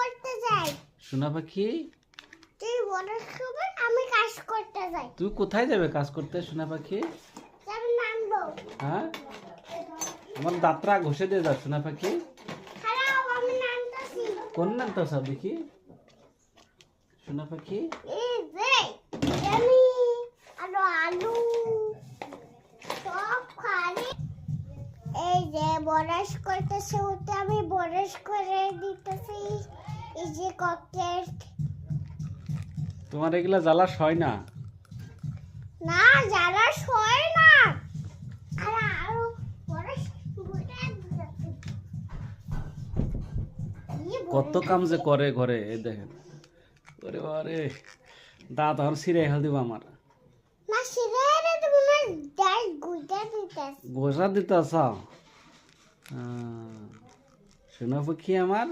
করতে যাই। সোনা পাখি তুই বড় খবর আমি কাজ করতে যাই। তুই কোথায় যাবে কাজ করতে সোনা পাখি? আমি নামবো। হ্যাঁ, আমার দাঁতরা ঘষে দিয়ে যাও সোনা পাখি। খারাপ আমি নামতাছি। কোন নামটা সব দেখি সোনা পাখি? এই যে আমি আলু আলু সব খালি। এই যে বরস করতেছে ওতে আমি বরস করে দিতেছি। এই যে ককটেল তোমার এগুলা জ্বালা সয় না? না যারা শোয় না আর আরো বরস বুঝা দিতেছি। কত কাম যে করে ঘরে, এই দেখেন। ওরে বারে, দাঁত এখন ছিঁড়ে হেল দিব আমার। না সিরে তুমি না ডাল গুজা দিতেছি। ঘষা দিতে সোনা পাখি আমার।